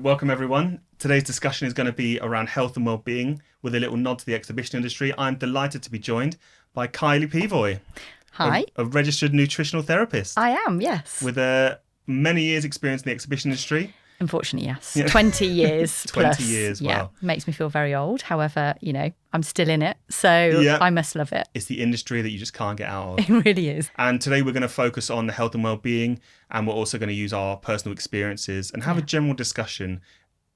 Welcome everyone. Today's discussion is going to be around health and well-being with a little nod to the exhibition industry. I'm delighted to be joined by Kylie Peavoy, Hi. a registered nutritional therapist I am, yes. with many years experience in the exhibition industry. Unfortunately, yes. Yeah. 20 years 20 plus. years, yeah, wow. makes me feel very old. However, I'm still in it, so Yeah. I must love it. It's the industry that you just can't get out of. It really is. And today we're going to focus on the health and well-being, and we're also going to use our personal experiences and have a general discussion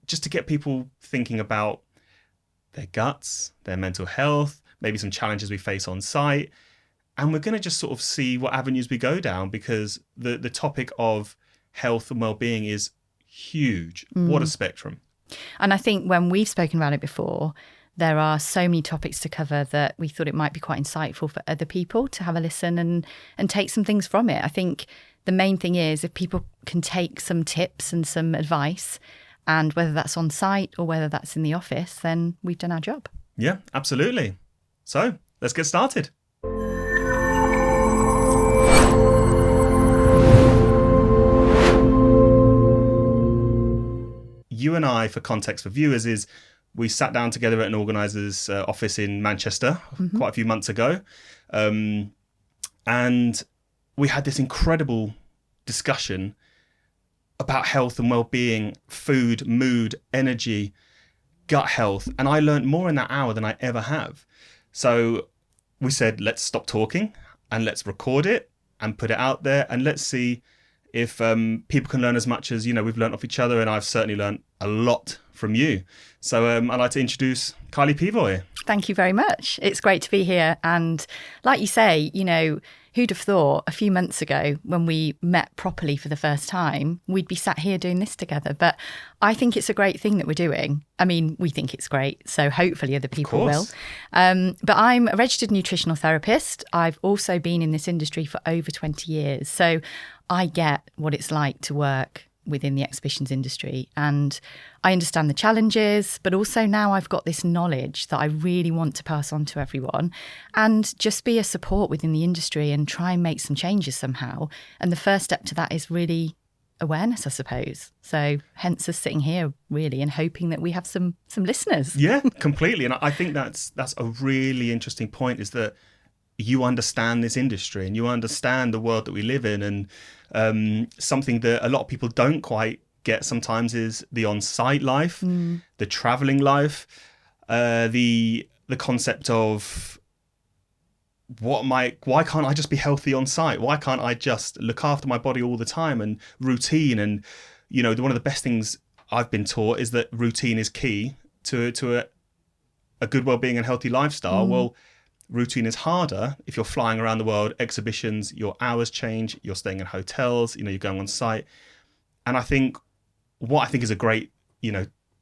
just to get people thinking about their guts, their mental health, maybe some challenges we face on site. And we're going to just sort of see what avenues we go down, because the topic of health and well-being is huge. What a spectrum. And I think when we've spoken about it before, there are so many topics to cover that we thought it might be quite insightful for other people to have a listen and take some things from it. I think the main thing is if people can take some tips and some advice, and whether that's on site or whether that's in the office, then we've done our job. Yeah, absolutely. So let's get started. You and I, for context for viewers, is we sat down together at an organiser's office in Manchester quite a few months ago. And we had this incredible discussion about health and well-being, food, mood, energy, gut health. And I learned more in that hour than I ever have. So we said, let's stop talking and let's record it and put it out there. And let's see if people can learn as much as, we've learned off each other. And I've certainly learned a lot from you. So I'd like to introduce Kylie Peavoy. Thank you very much. It's great to be here. And like you say, who'd have thought a few months ago when we met properly for the first time, we'd be sat here doing this together. But I think it's a great thing that we're doing. I mean, we think it's great. So hopefully other people will. But I'm a registered nutritional therapist. I've also been in this industry for over 20 years. So I get what it's like to work within the exhibitions industry, and I understand the challenges, but also now I've got this knowledge that I really want to pass on to everyone and just be a support within the industry and try and make some changes somehow. And the first step to that is really awareness, I suppose. So hence us sitting here really and hoping that we have some listeners. Yeah, completely. And I think that's a really interesting point, is that you understand this industry and you understand the world that we live in. And something that a lot of people don't quite get sometimes is the on-site life, the traveling life, the concept of why can't I just be healthy on site? Why can't I just look after my body all the time, and routine? And, one of the best things I've been taught is that routine is key to a good well-being and healthy lifestyle. Well, routine is harder if you're flying around the world, exhibitions, your hours change, you're staying in hotels, you're going on site. And I think what I think is a great,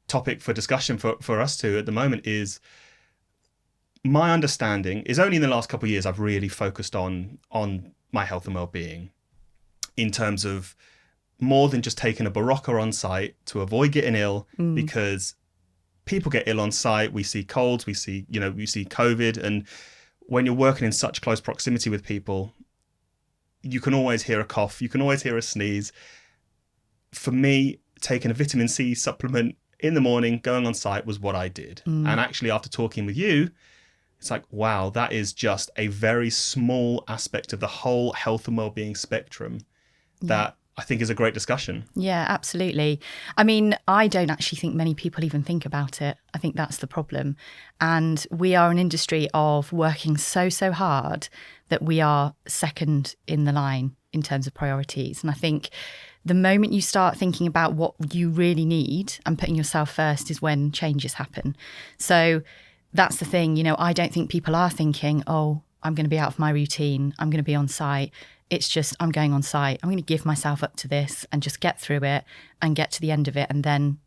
topic for discussion for us two at the moment is, my understanding is only in the last couple of years I've really focused on my health and well-being, in terms of more than just taking a Barocca on site to avoid getting ill, because people get ill on site. We see colds, we see COVID. And when you're working in such close proximity with people, you can always hear a cough, you can always hear a sneeze. For me, taking a vitamin C supplement in the morning, going on site, was what I did. And actually, after talking with you, it's like, wow, that is just a very small aspect of the whole health and well-being spectrum that I think is a great discussion. Yeah, absolutely. I mean, I don't actually think many people even think about it. I think that's the problem. And we are an industry of working so hard that we are second in the line in terms of priorities. And I think the moment you start thinking about what you really need and putting yourself first is when changes happen. So that's the thing, I don't think people are thinking, oh, I'm going to be out of my routine, I'm going to be on site. It's just, I'm going on site, I'm going to give myself up to this and just get through it and get to the end of it, and then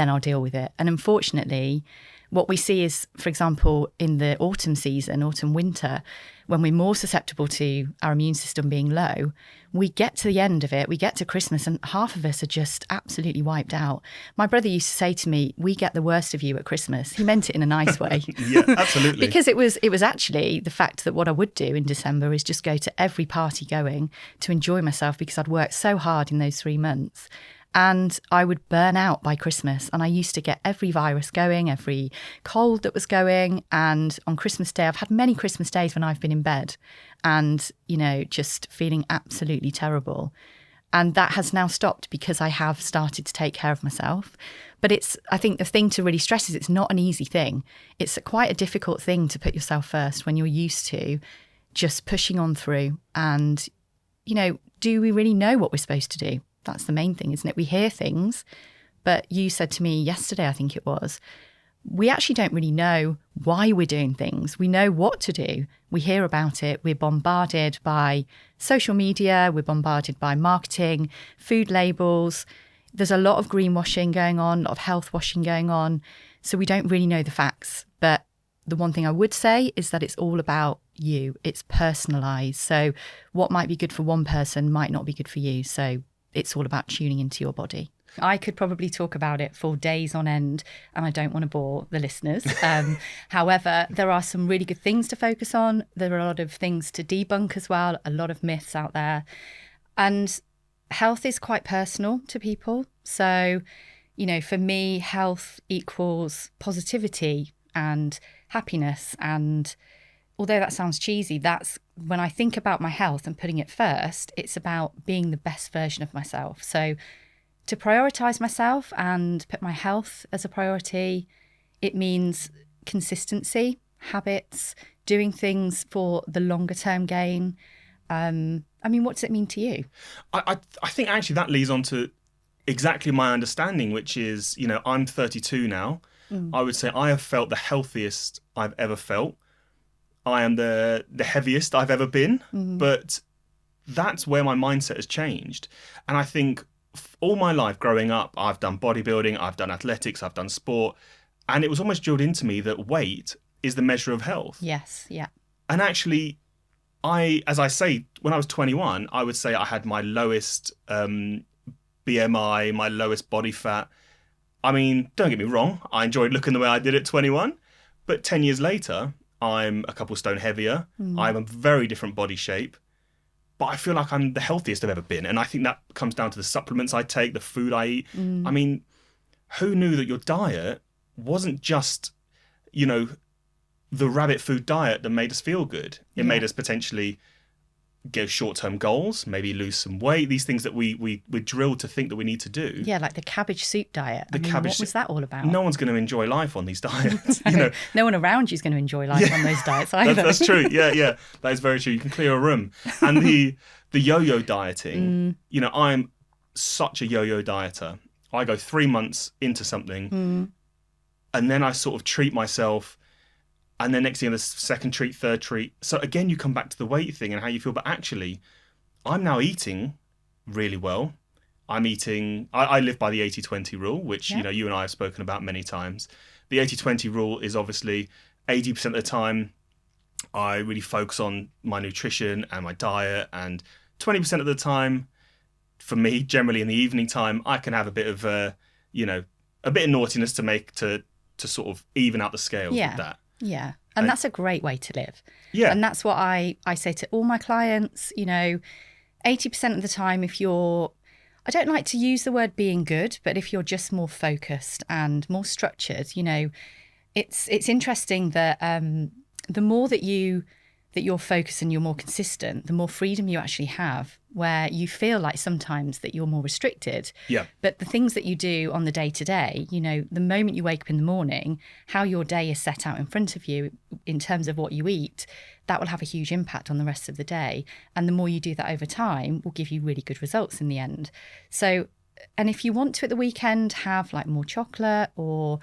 I'll deal with it. And unfortunately, what we see is, for example, in the autumn season, winter, when we're more susceptible to our immune system being low, we get to the end of it, we get to Christmas, and half of us are just absolutely wiped out. My brother used to say to me, we get the worst of you at Christmas. He meant it in a nice way. Yeah, absolutely. Because it was actually the fact that what I would do in December is just go to every party going to enjoy myself, because I'd worked so hard in those 3 months. And I would burn out by Christmas. And I used to get every virus going, every cold that was going. And on Christmas Day, I've had many Christmas days when I've been in bed and, just feeling absolutely terrible. And that has now stopped because I have started to take care of myself. But I think the thing to really stress is it's not an easy thing. It's quite a difficult thing to put yourself first when you're used to just pushing on through. And, do we really know what we're supposed to do? That's the main thing, isn't it? We hear things, but you said to me yesterday, I think it was, we actually don't really know why we're doing things. We know what to do. We hear about it. We're bombarded by social media. We're bombarded by marketing, food labels. There's a lot of greenwashing going on, a lot of health washing going on. So we don't really know the facts. But the one thing I would say is that it's all about you. It's personalised. So what might be good for one person might not be good for you. So it's all about tuning into your body. I could probably talk about it for days on end, and I don't want to bore the listeners. However, there are some really good things to focus on. There are a lot of things to debunk as well, a lot of myths out there. And health is quite personal to people. So, for me, health equals positivity and happiness. And although that sounds cheesy, that's when I think about my health and putting it first, it's about being the best version of myself. So to prioritise myself and put my health as a priority, it means consistency, habits, doing things for the longer term gain. What does it mean to you? I think actually that leads on to exactly my understanding, which is, I'm 32 now. I would say I have felt the healthiest I've ever felt. I am the heaviest I've ever been, but that's where my mindset has changed. And I think all my life growing up, I've done bodybuilding, I've done athletics, I've done sport, and it was almost drilled into me that weight is the measure of health. Yes, yeah. And actually, as I say, when I was 21, I would say I had my lowest BMI, my lowest body fat. I mean, don't get me wrong, I enjoyed looking the way I did at 21, but 10 years later, I'm a couple stone heavier. I'm a very different body shape, but I feel like I'm the healthiest I've ever been. And I think that comes down to the supplements I take, the food I eat. I mean, who knew that your diet wasn't just, the rabbit food diet that made us feel good? It made us potentially go short-term goals, maybe lose some weight, these things that we're drilled to think that we need to do. Yeah, like the cabbage soup diet. What was that all about? No one's going to enjoy life on these diets. No one around you is going to enjoy life on those diets either. That's true. Yeah. That is very true. You can clear a room. And the yo-yo dieting, I'm such a yo-yo dieter. I go 3 months into something and then I sort of treat myself. And then next thing, the second treat, third treat. So again, you come back to the weight thing and how you feel. But actually, I'm now eating really well. I live by the 80-20 rule, which, you and I have spoken about many times. The 80-20 rule is obviously 80% of the time, I really focus on my nutrition and my diet. And 20% of the time, for me, generally in the evening time, I can have a bit of, a bit of naughtiness to sort of even out the scales with that. Yeah. And that's a great way to live. Yeah. And that's what I say to all my clients, 80% of the time, I don't like to use the word being good, but if you're just more focused and more structured, it's interesting that the more that you're focused and you're more consistent, the more freedom you actually have, where you feel like sometimes that you're more restricted. Yeah. But the things that you do on the day to day, the moment you wake up in the morning, how your day is set out in front of you in terms of what you eat, that will have a huge impact on the rest of the day. And the more you do that over time will give you really good results in the end. So, and if you want to at the weekend have like more chocolate or,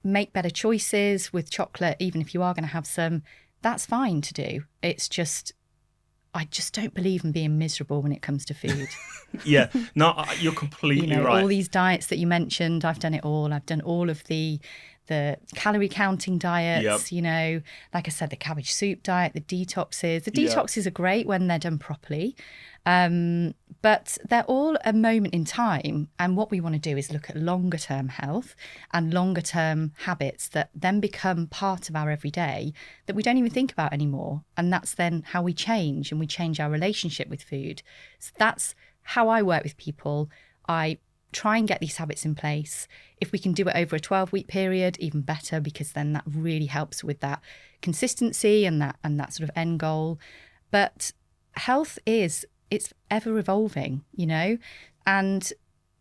make better choices with chocolate, even if you are going to have some, that's fine to do. It's just, I just don't believe in being miserable when it comes to food. Yeah, no, you're completely right. All these diets that you mentioned, I've done it all. I've done all of the calorie counting diets, like I said, the cabbage soup diet, the detoxes. The detoxes are great when they're done properly. But they're all a moment in time. And what we want to do is look at longer term health and longer term habits that then become part of our everyday that we don't even think about anymore. And that's then how we change, and we change our relationship with food. So that's how I work with people. I try and get these habits in place. If we can do it over a 12-week period, even better, because then that really helps with that consistency and that sort of end goal. But health it's ever evolving, and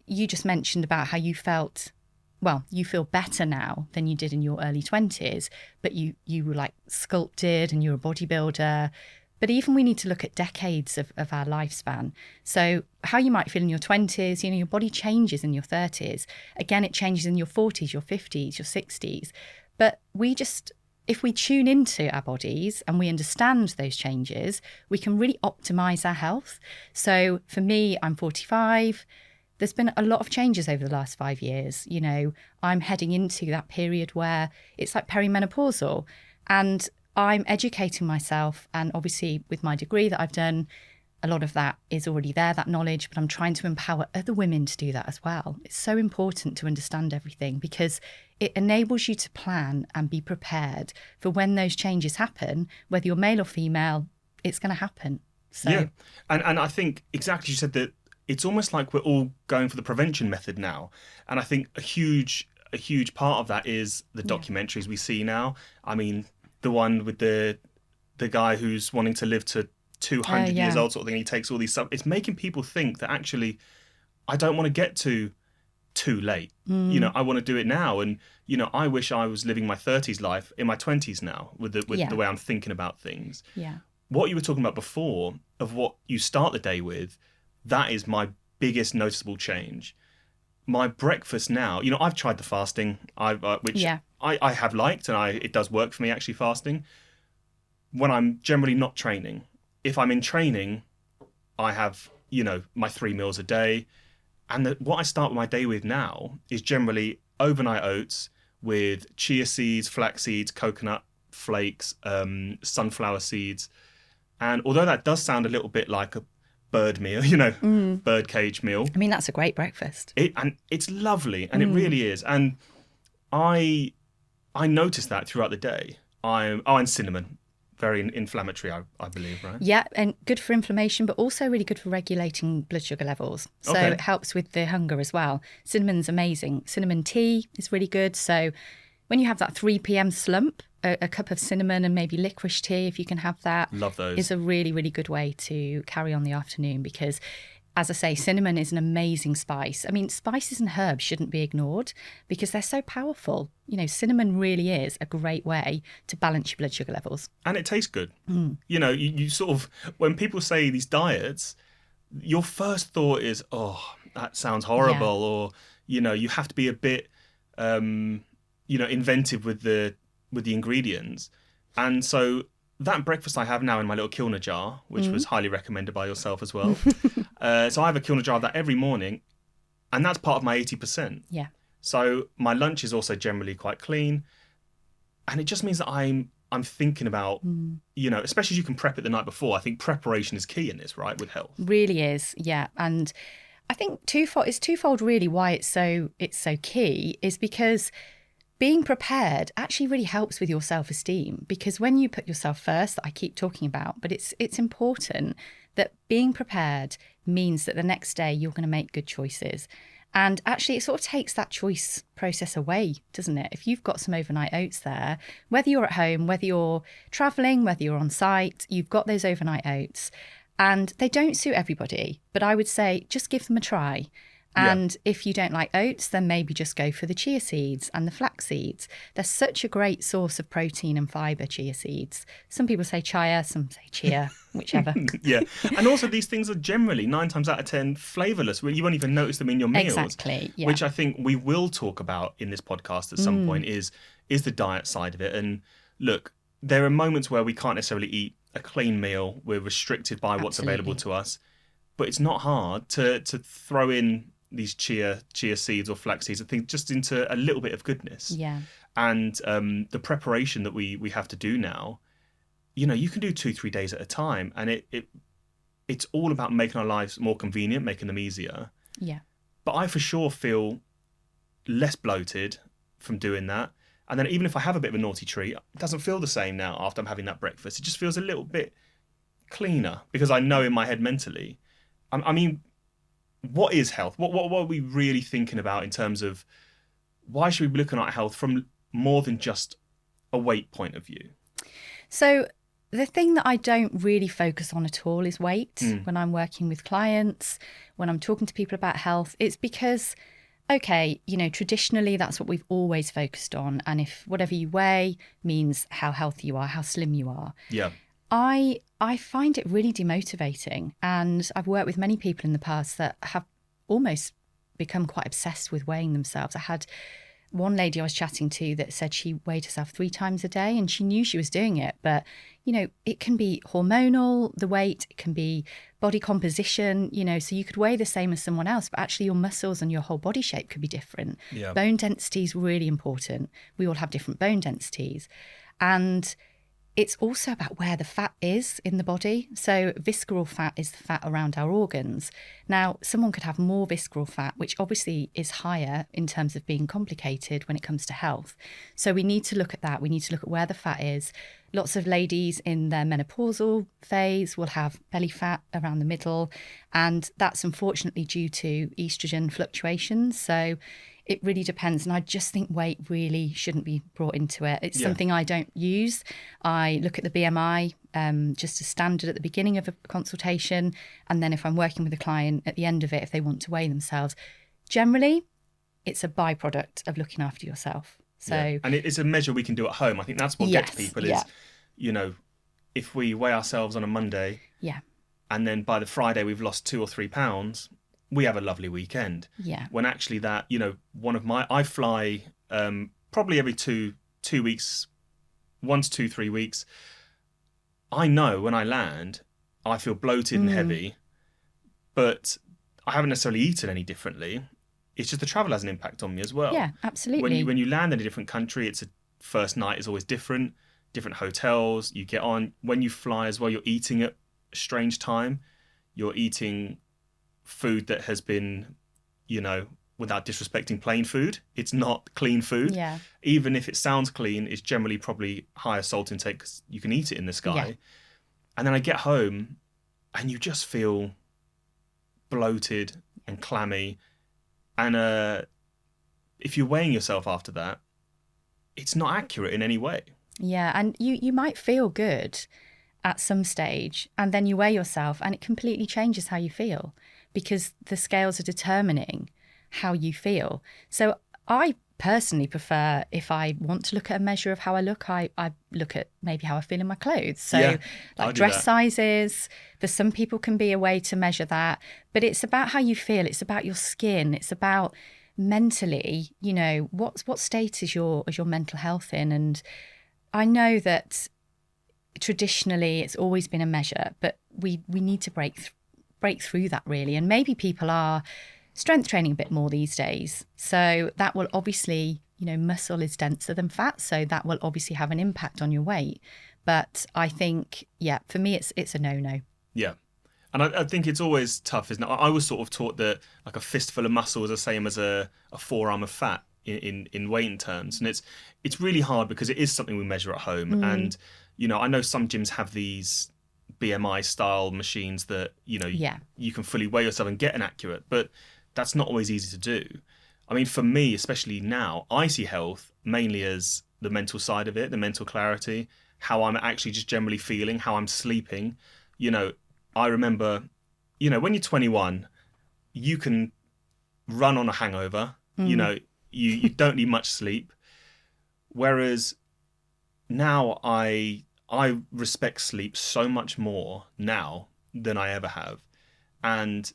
you just mentioned about how you felt, well, you feel better now than you did in your early 20s, but you were like sculpted and you're a bodybuilder. But even we need to look at decades of our lifespan. So how you might feel in your 20s, your body changes in your 30s. Again, it changes in your 40s, your 50s, your 60s. But if we tune into our bodies and we understand those changes, we can really optimize our health. So for me, I'm 45. There's been a lot of changes over the last 5 years. I'm heading into that period where it's like perimenopausal, and I'm educating myself. And obviously with my degree that I've done, a lot of that is already there, that knowledge, but I'm trying to empower other women to do that as well. It's so important to understand everything because it enables you to plan and be prepared for when those changes happen, whether you're male or female, it's going to happen. So. Yeah. And I think exactly, you said that it's almost like we're all going for the prevention method now. And I think a huge part of that is the documentaries we see now. I mean, the one with the guy who's wanting to live to 200 years old sort of thing. He takes all these stuff. It's making people think that actually, I don't want to get to too late. I want to do it now. And, I wish I was living my 30s life in my 20s now with the way I'm thinking about things. Yeah. What you were talking about before of what you start the day with, that is my biggest noticeable change. My breakfast now, I've tried the fasting, which I have liked, and it does work for me actually, fasting. When I'm generally not training, if I'm in training, I have, my 3 meals a day. And what I start my day with now is generally overnight oats with chia seeds, flax seeds, coconut flakes, sunflower seeds. And although that does sound a little bit like a bird meal, bird cage meal. I mean, that's a great breakfast. And it's lovely, and it really is. And I notice that throughout the day. And cinnamon. Very inflammatory, I believe, right? Yeah, and good for inflammation, but also really good for regulating blood sugar levels. So it helps with the hunger as well. Cinnamon's amazing. Cinnamon tea is really good. So when you have that 3 p.m. slump, a cup of cinnamon and maybe licorice tea, if you can have that, love those, is a really, really good way to carry on the afternoon because, as I say, cinnamon is an amazing spice. I mean, spices and herbs shouldn't be ignored because they're so powerful. Cinnamon really is a great way to balance your blood sugar levels. And it tastes good. You sort of, when people say these diets, your first thought is, oh, that sounds horrible. Or, you have to be a bit, inventive with the ingredients. And so that breakfast I have now in my little Kilner jar, which was highly recommended by yourself as well. So I have a Kilner jar of that every morning, and that's part of my 80%. Yeah. So my lunch is also generally quite clean, and it just means that I'm thinking about, especially as you can prep it the night before. I think preparation is key in this, right, with health. Really is, yeah. And I think it's twofold really why it's so key is because being prepared actually really helps with your self-esteem, because when you put yourself first, that I keep talking about, but it's important that being prepared means that the next day you're going to make good choices. And actually, it sort of takes that choice process away, doesn't it? If you've got some overnight oats there, whether you're at home, whether you're traveling, whether you're on site, you've got those overnight oats. And they don't suit everybody, but I would say just give them a try. And if you don't like oats, then maybe just go for the chia seeds and the flax seeds. They're such a great source of protein and fibre, chia seeds. Some people say chia, some say chia, whichever. Yeah. And also these things are generally 9 times out of 10 flavourless. You won't even notice them in your meals. Exactly. Yeah. Which I think we will talk about in this podcast at some point is the diet side of it. And look, there are moments where we can't necessarily eat a clean meal. We're restricted by what's available to us. But it's not hard to throw in these chia seeds or flax seeds, I think, just into a little bit of goodness. Yeah. And the preparation that we have to do now, you can do 2-3 days at a time, and it's all about making our lives more convenient, making them easier. Yeah. But I for sure feel less bloated from doing that. And then even if I have a bit of a naughty treat, it doesn't feel the same now after I'm having that breakfast. It just feels a little bit cleaner because I know in my head mentally, I mean, what is health? What are we really thinking about in terms of why should we be looking at health from more than just a weight point of view? So the thing that I don't really focus on at all is weight when I'm working with clients, when I'm talking to people about health. It's because, okay, traditionally that's what we've always focused on. And if whatever you weigh means how healthy you are, how slim you are. Yeah. I find it really demotivating. And I've worked with many people in the past that have almost become quite obsessed with weighing themselves. I had one lady I was chatting to that said she weighed herself 3 times a day and she knew she was doing it. But, it can be hormonal, the weight, it can be body composition, so you could weigh the same as someone else, but actually your muscles and your whole body shape could be different. Yeah. Bone density is really important. We all have different bone densities. And it's also about where the fat is in the body. So visceral fat is the fat around our organs. Now, someone could have more visceral fat, which obviously is higher in terms of being complicated when it comes to health. So we need to look at that. We need to look at where the fat is. Lots of ladies in their menopausal phase will have belly fat around the middle. And that's unfortunately due to estrogen fluctuations. So it really depends. And I just think weight really shouldn't be brought into it. It's something I don't use. I look at the BMI just as standard at the beginning of a consultation. And then if I'm working with a client at the end of it, if they want to weigh themselves, generally it's a byproduct of looking after yourself. So, and it's a measure we can do at home. I think that's what gets people is, if we weigh ourselves on a Monday and then by the Friday we've lost 2 or 3 pounds, we have a lovely weekend. Yeah. When actually that, I fly probably every two weeks, 1 to 2, 3 weeks. I know when I land, I feel bloated and heavy, but I haven't necessarily eaten any differently. It's just the travel has an impact on me as well. Yeah, absolutely. When you land in a different country, first night is always different hotels you get on. When you fly as well, you're eating at a strange time. You're eating food that has been, without disrespecting plain food, it's not clean food. Yeah. Even if it sounds clean, it's generally probably higher salt intake because you can eat it in the sky. Yeah. And then I get home and you just feel bloated and clammy. And if you're weighing yourself after that, it's not accurate in any way. Yeah, and you might feel good at some stage and then you weigh yourself and it completely changes how you feel because the scales are determining how you feel. So I personally prefer, if I want to look at a measure of how I look, I look at maybe how I feel in my clothes. So like dress sizes, for some people can be a way to measure that, but it's about how you feel. It's about your skin. It's about mentally, what state is your mental health in. And I know that traditionally it's always been a measure, but we need to break through that really. And maybe people are strength training a bit more these days. So that will obviously, muscle is denser than fat. So that will obviously have an impact on your weight. But I think, for me, it's a no-no. Yeah. And I think it's always tough, isn't it? I was sort of taught that like a fistful of muscle is the same as a forearm of fat in weighing terms. And it's really hard because it is something we measure at home. And, I know some gyms have these BMI style machines that, you can fully weigh yourself and get an accurate, but that's not always easy to do. I mean, for me, especially now, I see health mainly as the mental side of it, the mental clarity, how I'm actually just generally feeling, how I'm sleeping. I remember, when you're 21, you can run on a hangover. You don't need much sleep. Whereas now I respect sleep so much more now than I ever have. And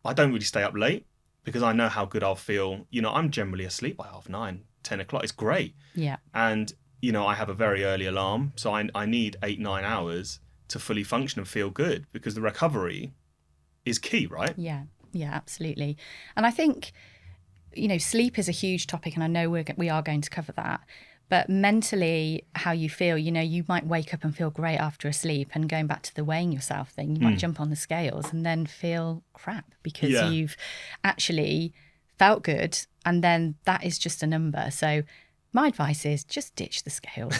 I don't really stay up late because I know how good I'll feel. I'm generally asleep by 9:30, 10 o'clock. It's great. Yeah. And, I have a very early alarm. So I need 8-9 hours to fully function and feel good because the recovery is key, right? Yeah, absolutely. And I think, sleep is a huge topic and I know we are going to cover that. But mentally, how you feel, you might wake up and feel great after a sleep, and going back to the weighing yourself thing, you might jump on the scales and then feel crap because you've actually felt good. And then that is just a number. So my advice is just ditch the scales.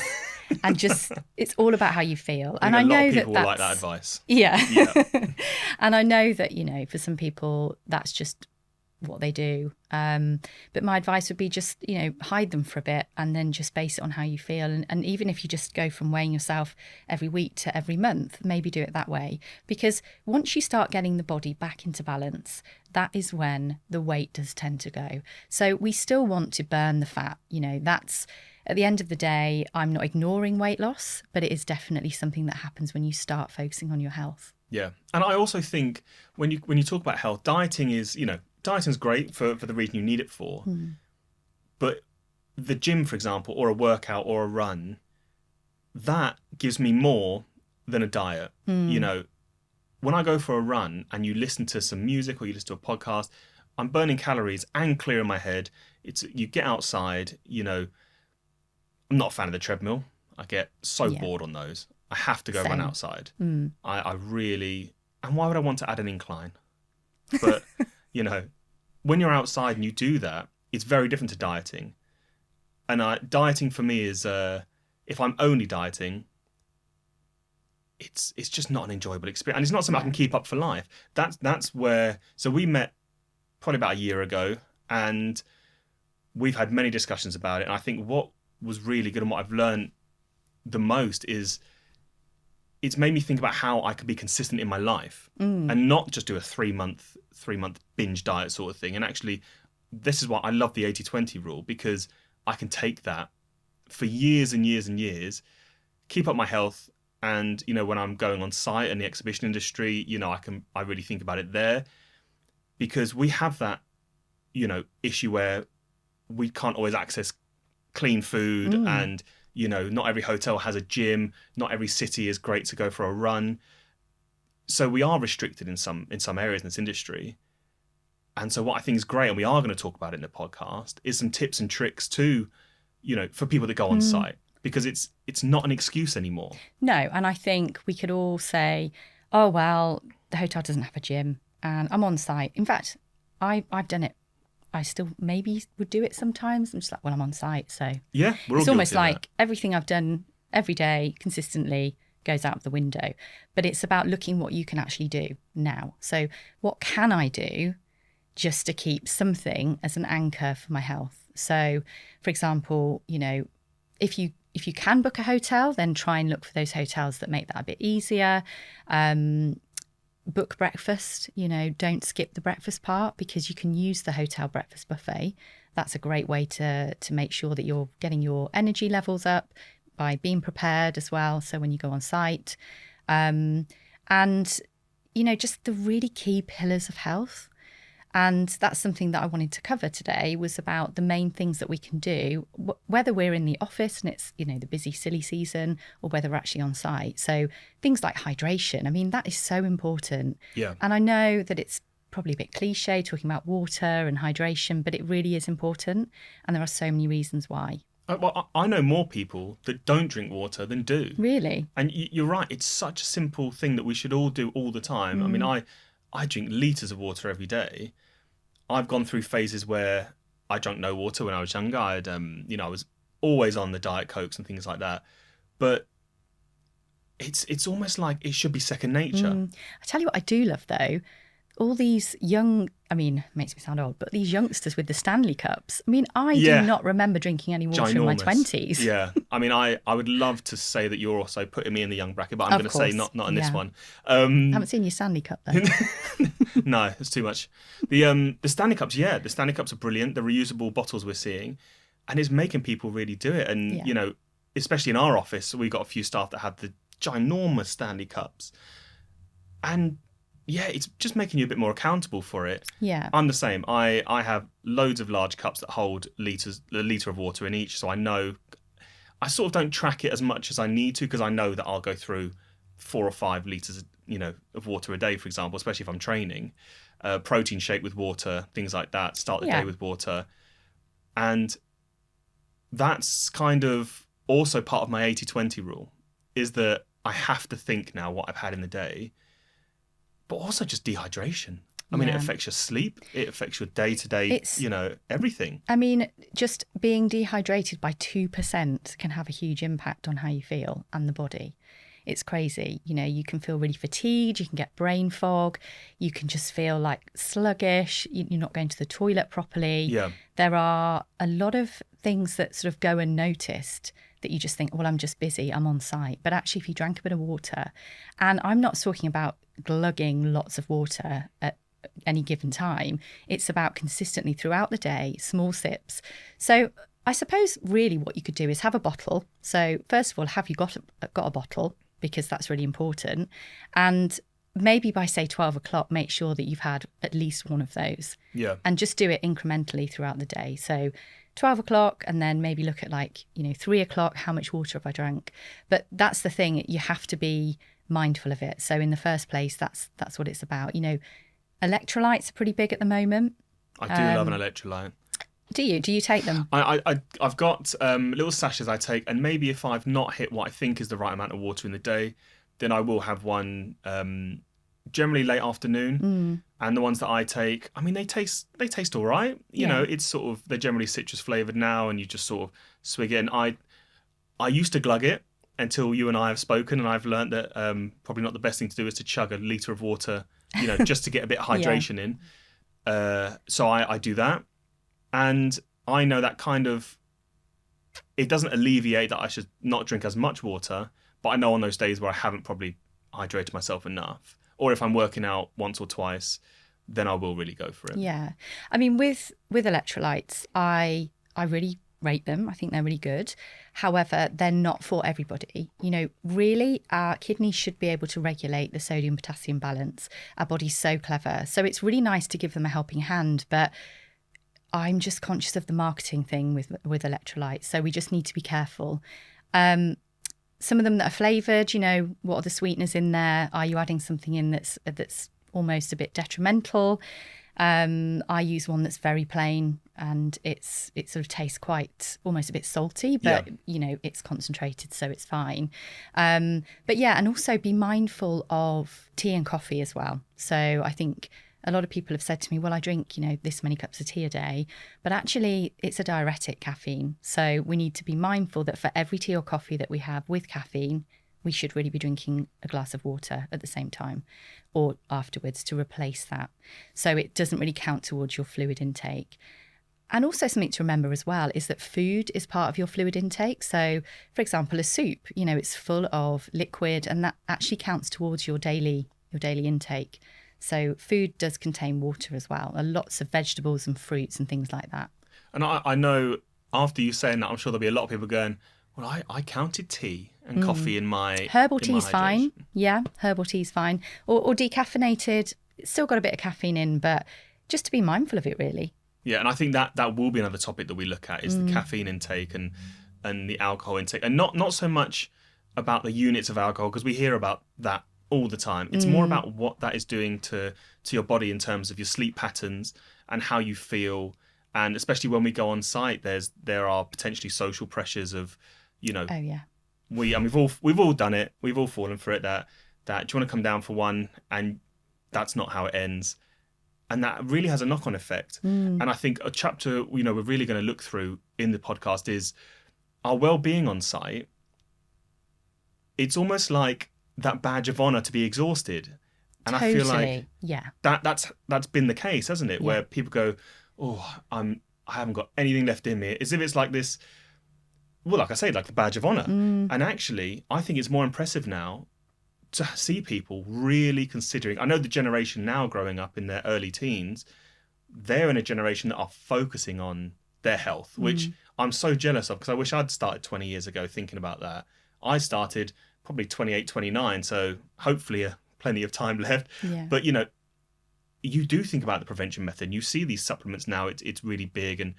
and just, it's all about how you feel. I And think I a lot know of people that will like that that's, advice. yeah. Yeah. And I know that, for some people, that's just what they do. But my advice would be just, hide them for a bit and then just base it on how you feel. And even if you just go from weighing yourself every week to every month, maybe do it that way. Because once you start getting the body back into balance, that is when the weight does tend to go. So we still want to burn the fat. That's at the end of the day, I'm not ignoring weight loss, but it is definitely something that happens when you start focusing on your health. Yeah. And I also think when you talk about health, dieting is, dieting's great for the reason you need it for. But the gym, for example, or a workout or a run, that gives me more than a diet. When I go for a run and you listen to some music or you listen to a podcast, I'm burning calories and clearing my head. You get outside, I'm not a fan of the treadmill. I get so bored on those. I have to go run Same. outside. I really, and why would I want to add an incline? But, when you're outside and you do that, it's very different to dieting. And dieting for me is, if I'm only dieting, it's just not an enjoyable experience. And it's not something I can keep up for life. That's where, so we met probably about a year ago and we've had many discussions about it. And I think what was really good and what I've learned the most is it's made me think about how I could be consistent in my life and not just do a 3-month binge diet sort of thing. And actually, this is why I love the 80-20 rule, because I can take that for years and years and years, keep up my health. And, when I'm going on site in the exhibition industry, I really think about it there, because we have that, issue where we can't always access clean food and, not every hotel has a gym. Not every city is great to go for a run. So we are restricted in some areas in this industry. And so what I think is great, and we are going to talk about it in the podcast, is some tips and tricks to, for people that go on site, because it's not an excuse anymore. No, and I think we could all say, oh, well, the hotel doesn't have a gym and I'm on site. In fact, I've done it. I still maybe would do it sometimes. I'm just like, well, I'm on site. So yeah, it's almost like everything I've done every day consistently goes out the window. But it's about looking what you can actually do now. So what can I do just to keep something as an anchor for my health? So, for example, if you can book a hotel, then try and look for those hotels that make that a bit easier. Book breakfast, don't skip the breakfast part, because you can use the hotel breakfast buffet. That's a great way to make sure that you're getting your energy levels up by being prepared as well. So when you go on site, and, just the really key pillars of health. And that's something that I wanted to cover today, was about the main things that we can do, whether we're in the office and it's, the busy, silly season, or whether we're actually on site. So things like hydration, I mean, that is so important. Yeah. And I know that it's probably a bit cliche talking about water and hydration, but it really is important. And there are so many reasons why. Well, I know more people that don't drink water than do. Really? And you're right. It's such a simple thing that we should all do all the time. I mean, I drink litres of water every day. I've gone through phases where I drank no water when I was younger. I was always on the Diet Cokes and things like that. But it's almost like it should be second nature. I tell you what I do love, though. All these young, makes me sound old, but these youngsters with the Stanley Cups. I mean, I do not remember drinking any water in my 20s. Yeah. I would love to say that you're also putting me in the young bracket, but I'm going to say not in this one. I haven't seen your Stanley Cup, though. No, it's too much. The Stanley Cups, the Stanley Cups are brilliant. The reusable bottles we're seeing, and it's making people really do it. And, especially in our office, we've got a few staff that have the ginormous Stanley Cups. And it's just making you a bit more accountable for it. Yeah. I'm the same. I have loads of large cups that hold a litre of water in each. So I know, I sort of don't track it as much as I need to, because I know that I'll go through 4 or 5 litres, of water a day, for example, especially if I'm training. Protein shake with water, things like that. Start the day with water. And that's kind of also part of my 80-20 rule, is that I have to think now what I've had in the day, but also just dehydration. I mean, it Yeah. affects your sleep. It affects your day-to-day, It's- everything. I mean, just being dehydrated by 2% can have a huge impact on how you feel and the body. It's crazy. You can feel really fatigued, you can get brain fog, you can just feel like sluggish, you're not going to the toilet properly. Yeah. There are a lot of things that sort of go unnoticed that you just think, well, I'm just busy, I'm on site. But actually, if you drank a bit of water, and I'm not talking about glugging lots of water at any given time, it's about consistently throughout the day, small sips. So I suppose really what you could do is have a bottle. So first of all, have you got a bottle? Because that's really important. And maybe by say 12 o'clock, make sure that you've had at least one of those. Yeah. And just do it incrementally throughout the day. So 12 o'clock, and then maybe look at 3 o'clock, how much water have I drank? But that's the thing, you have to be mindful of it. So in the first place, that's what it's about. Electrolytes are pretty big at the moment. I do love an electrolyte. Do you? Do you take them? I've got little sachets I take, and maybe if I've not hit what I think is the right amount of water in the day, then I will have one generally late afternoon. And the ones that I take, I mean, they taste all right. It's sort of, they're generally citrus flavored now, and you just sort of swig it. And I used to glug it until you and I have spoken, and I've learned that probably not the best thing to do is to chug a litre of water, just to get a bit of hydration in. So I do that. And I know that it doesn't alleviate that I should not drink as much water, but I know on those days where I haven't probably hydrated myself enough, or if I'm working out once or twice, then I will really go for it. Yeah. I mean, with electrolytes, I really rate them. I think they're really good. However, they're not for everybody. Really, our kidneys should be able to regulate the sodium potassium balance. Our body's so clever. So it's really nice to give them a helping hand, but I'm just conscious of the marketing thing with electrolytes. So we just need to be careful. Some of them that are flavoured, what are the sweeteners in there? Are you adding something in that's almost a bit detrimental? I use one that's very plain, and it sort of tastes quite almost a bit salty, but it's concentrated, so it's fine. But yeah, and also be mindful of tea and coffee as well. So I think a lot of people have said to me, well, I drink, this many cups of tea a day, but actually it's a diuretic, caffeine. So we need to be mindful that for every tea or coffee that we have with caffeine, we should really be drinking a glass of water at the same time or afterwards to replace that. So it doesn't really count towards your fluid intake. And also something to remember as well is that food is part of your fluid intake. So, for example, a soup, it's full of liquid, and that actually counts towards your daily intake. So food does contain water as well, and lots of vegetables and fruits and things like that. And I know after you saying that, I'm sure there'll be a lot of people going, well, I counted tea and coffee in my Herbal in my tea's fine. hydration. Yeah, herbal tea's fine. Or decaffeinated. It's still got a bit of caffeine in, but just to be mindful of it, really. Yeah, and I think that will be another topic that we look at is the caffeine intake and the alcohol intake. And not so much about the units of alcohol, because we hear about that all the time. It's more about what that is doing to your body in terms of your sleep patterns and how you feel. And especially when we go on site, there are potentially social pressures of, Oh yeah. we've all done it. We've all fallen for it. That do you want to come down for one? And that's not how it ends. And that really has a knock-on effect. And I think a chapter we're really going to look through in the podcast is our well-being on site. It's almost like that badge of honor to be exhausted, and Totally. I feel like yeah, that's been the case, hasn't it? Yeah. Where people go, oh, I haven't got anything left in me, as if it's like this. Well, like I say, like the badge of honor. And actually, I think it's more impressive now to see people really considering. I know the generation now growing up in their early teens, they're in a generation that are focusing on their health, which I'm so jealous of, because I wish I'd started 20 years ago thinking about that. I started probably 28, 29, so hopefully plenty of time left. Yeah. But, you do think about the prevention method. You see these supplements now, it's really big. And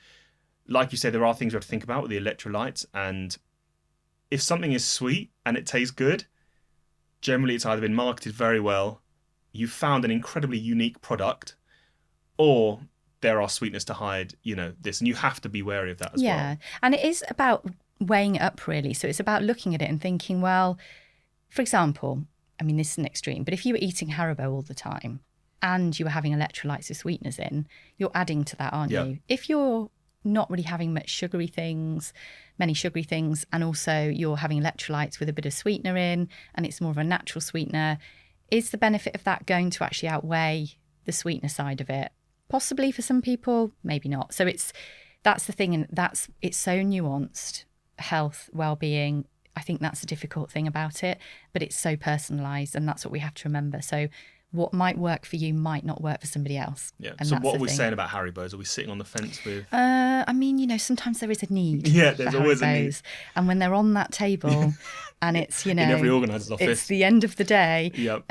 like you said, there are things we have to think about with the electrolytes. And if something is sweet and it tastes good, generally it's either been marketed very well, you've found an incredibly unique product, or there are sweetness to hide, this. And you have to be wary of that as well. Yeah. And it is about weighing it up, really. So it's about looking at it and thinking, well, for example, I mean, this is an extreme, but if you were eating Haribo all the time, and you are having electrolytes with sweeteners in, you're adding to that, aren't Yeah. you? If you're not really having many sugary things, and also you're having electrolytes with a bit of sweetener in, and it's more of a natural sweetener, is the benefit of that going to actually outweigh the sweetener side of it? Possibly for some people, maybe not. So that's the thing, and it's so nuanced. Health, well-being, I think that's a difficult thing about it, but it's so personalised, and that's what we have to remember. So what might work for you might not work for somebody else. Yeah. And So that's what the are we thing. saying about Haribos? Are we sitting on the fence with? I mean, sometimes there is a need. Yeah, there's for always a need. Haribos. And when they're on that table, and it's In every organiser's office. it's the end of the day. Yep.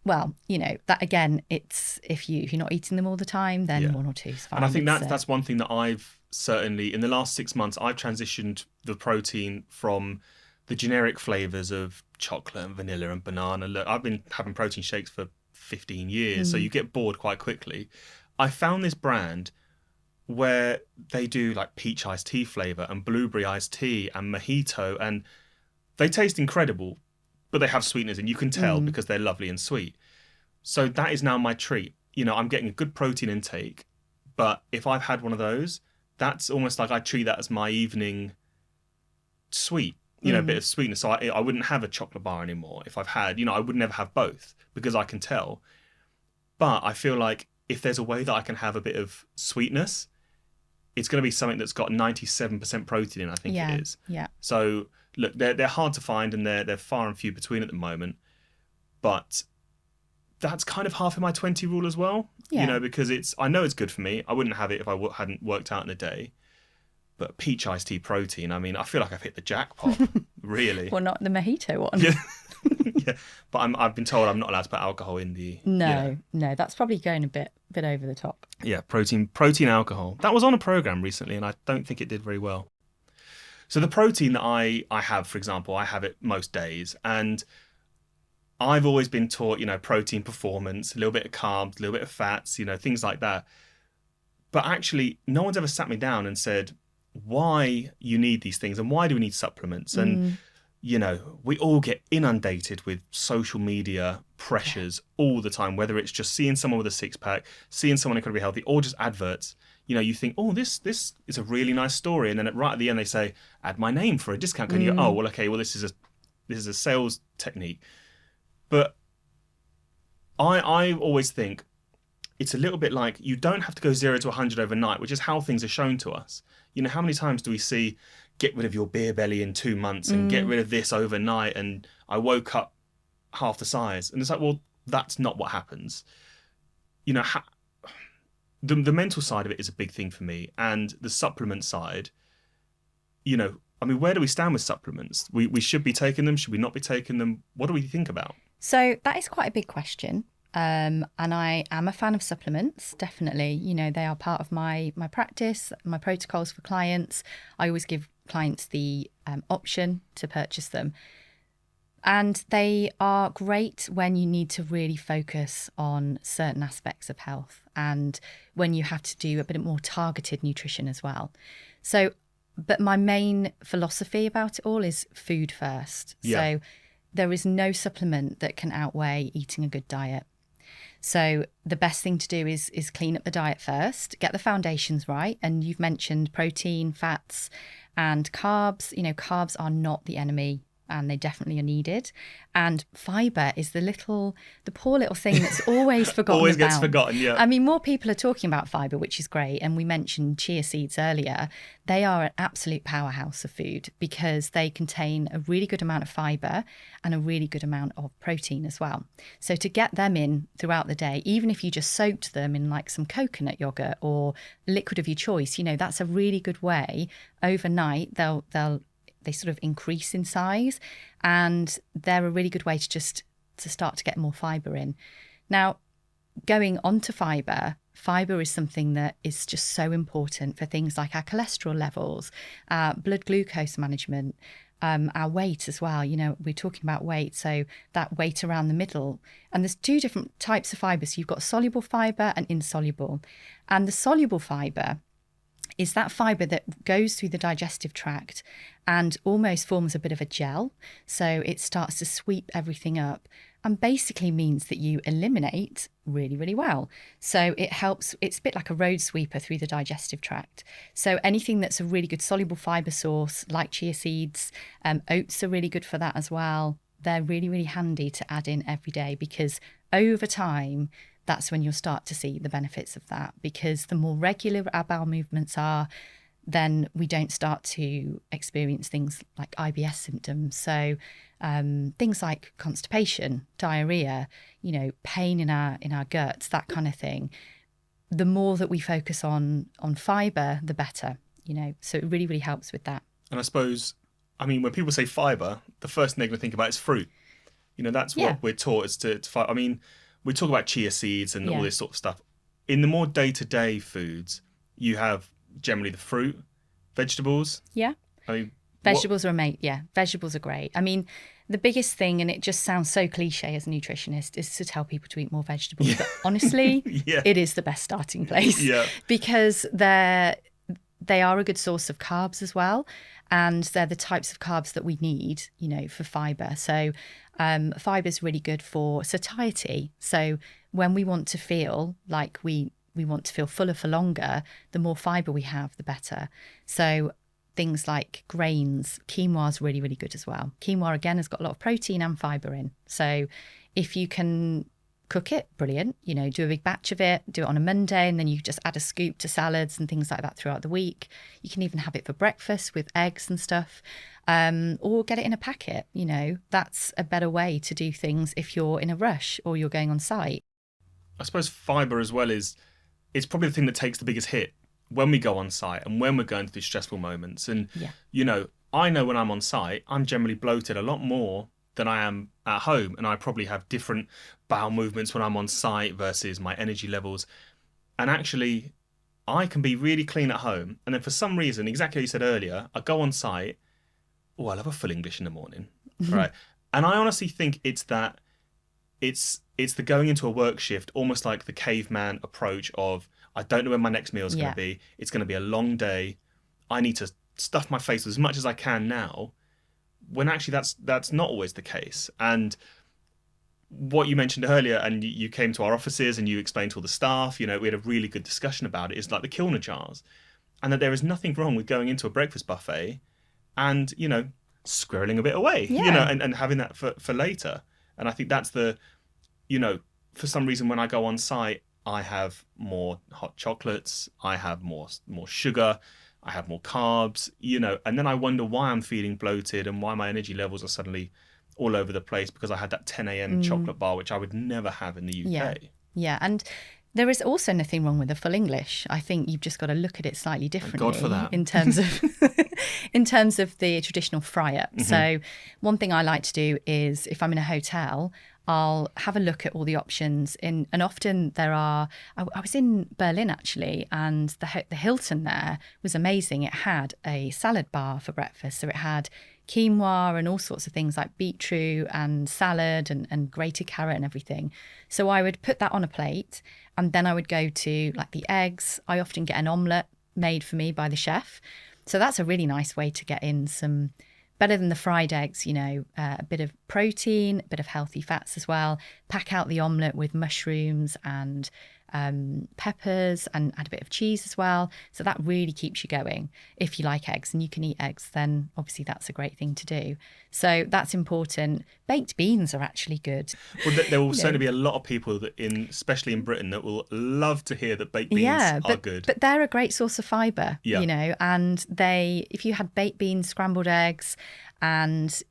Well, that again, it's if you're not eating them all the time, then one or two is fine. And I think that's one thing that I've certainly, in the last 6 months, I've transitioned the protein from the generic flavours of chocolate and vanilla and banana. Look, I've been having protein shakes for 15 years, so you get bored quite quickly. I found this brand where they do like peach iced tea flavour and blueberry iced tea and mojito, and they taste incredible, but they have sweeteners, and you can tell because they're lovely and sweet. So that is now my treat. I'm getting a good protein intake, but if I've had one of those, that's almost like I treat that as my evening sweet, a bit of sweetness. So I wouldn't have a chocolate bar anymore if I've had, I would never have both because I can tell. But I feel like if there's a way that I can have a bit of sweetness, it's going to be something that's got 97% protein in, I think it is. Yeah. So look, they're hard to find, and they're far and few between at the moment. But that's kind of half of my 20 rule as well, because I know it's good for me. I wouldn't have it if I hadn't worked out in a day. But peach iced tea protein, I mean, I feel like I've hit the jackpot, really. Well, not the mojito one. Yeah. Yeah. But I've been told I'm not allowed to put alcohol in the... No, that's probably going a bit over the top. Yeah, protein alcohol. That was on a programme recently, and I don't think it did very well. So the protein that I have, for example, I have it most days, and I've always been taught, protein performance, a little bit of carbs, a little bit of fats, things like that. But actually, no one's ever sat me down and said why you need these things and why do we need supplements. And, we all get inundated with social media pressures all the time, whether it's just seeing someone with a six-pack, seeing someone incredibly healthy, or just adverts. You think, oh, this is a really nice story. And then right at the end, they say, add my name for a discount. And you go, oh, well, okay, well, this is a sales technique. But I always think it's a little bit like you don't have to go 0 to 100 overnight, which is how things are shown to us. How many times do we see get rid of your beer belly in 2 months and get rid of this overnight, and I woke up half the size? And it's like, well, that's not what happens. The mental side of it is a big thing for me, and the supplement side, where do we stand with supplements? We should be taking them, should we not be taking them? What do we think about? So that is quite a big question. And I am a fan of supplements, definitely. They are part of my practice, my protocols for clients. I always give clients the option to purchase them. And they are great when you need to really focus on certain aspects of health and when you have to do a bit more targeted nutrition as well. So, but my main philosophy about it all is food first. Yeah. So there is no supplement that can outweigh eating a good diet. So the best thing to do is clean up the diet first, get the foundations right. And you've mentioned protein, fats, and carbs. Carbs are not the enemy, and they definitely are needed. And fibre is the poor little thing that's always forgotten Always about. gets forgotten, yeah. I mean, more people are talking about fibre, which is great. And we mentioned chia seeds earlier. They are an absolute powerhouse of food because they contain a really good amount of fibre and a really good amount of protein as well. So to get them in throughout the day, even if you just soaked them in like some coconut yogurt or liquid of your choice, that's a really good way. Overnight, they sort of increase in size, and they're a really good way to start to get more fibre in. Now, going on to fibre is something that is just so important for things like our cholesterol levels, blood glucose management, our weight as well. We're talking about weight, so that weight around the middle. And there's 2 different types of fibre. So you've got soluble fibre and insoluble. And the soluble fibre is that fibre that goes through the digestive tract and almost forms a bit of a gel. So it starts to sweep everything up. and basically means that you eliminate really, really well. So it helps, it's a bit like a road sweeper through the digestive tract. So anything that's a really good soluble fibre source, like chia seeds, oats are really good for that as well. They're really, really handy to add in every day, because over time, that's when you'll start to see the benefits of that, because the more regular our bowel movements are, then we don't start to experience things like IBS symptoms. So things like constipation, diarrhea, pain in our guts, that kind of thing. The more that we focus on fibre, the better. So it really, really helps with that. And I suppose, when people say fibre, the first thing they're going to think about is fruit. That's what we're taught is to fight. We talk about chia seeds and all this sort of stuff. In the more day-to-day foods, you have generally the fruit, vegetables. Yeah. Vegetables are amazing. Yeah, vegetables are great. The biggest thing, and it just sounds so cliche as a nutritionist, is to tell people to eat more vegetables. But honestly, it is the best starting place because they are a good source of carbs as well. And they're the types of carbs that we need, for fibre. So fibre is really good for satiety. So when we want to feel like we want to feel fuller for longer, the more fibre we have, the better. So things like grains, quinoa is really, really good as well. Quinoa, again, has got a lot of protein and fibre in. So if you can cook it, brilliant. Do a big batch of it, do it on a Monday, and then you just add a scoop to salads and things like that throughout the week. You can even have it for breakfast with eggs and stuff, or get it in a packet. That's a better way to do things if you're in a rush or you're going on site. I suppose fibre as well it's probably the thing that takes the biggest hit when we go on site and when we're going through stressful moments. And, I know when I'm on site, I'm generally bloated a lot more than I am at home. And I probably have different bowel movements when I'm on site versus my energy levels. And actually, I can be really clean at home. And then for some reason, exactly what you said earlier, I go on site, I'll have a full English in the morning. Right. And I honestly think it's that it's the going into a work shift, almost like the caveman approach of, I don't know when my next meal is going to be. It's going to be a long day. I need to stuff my face as much as I can now, when actually that's not always the case. And what you mentioned earlier, and you came to our offices and you explained to all the staff, we had a really good discussion about it, is like the Kilner jars. And that there is nothing wrong with going into a breakfast buffet and, squirreling a bit away, and having that for later. And I think that's for some reason when I go on site, I have more hot chocolates, I have more sugar, I have more carbs, and then I wonder why I'm feeling bloated and why my energy levels are suddenly all over the place, because I had that 10 a.m. chocolate bar, which I would never have in the UK. Yeah. And there is also nothing wrong with a full English. I think you've just got to look at it slightly differently. Thank God for that. In terms of in terms of the traditional fry-up. Mm-hmm. So one thing I like to do is, if I'm in a hotel, I'll have a look at all the options. And often there are, I was in Berlin actually, and the Hilton there was amazing. It had a salad bar for breakfast. So it had quinoa and all sorts of things like beetroot and salad and grated carrot and everything. So I would put that on a plate, and then I would go to like the eggs. I often get an omelette made for me by the chef. So that's a really nice way to get in some, better than the fried eggs, a bit of protein, a bit of healthy fats as well. Pack out the omelette with mushrooms and peppers, and add a bit of cheese as well. So that really keeps you going. If you like eggs and you can eat eggs, then obviously that's a great thing to do. So that's important. Baked beans are actually good. Well, there will certainly be a lot of people especially in Britain, that will love to hear that baked beans are good. But they're a great source of fibre, and if you had baked beans, scrambled eggs, and,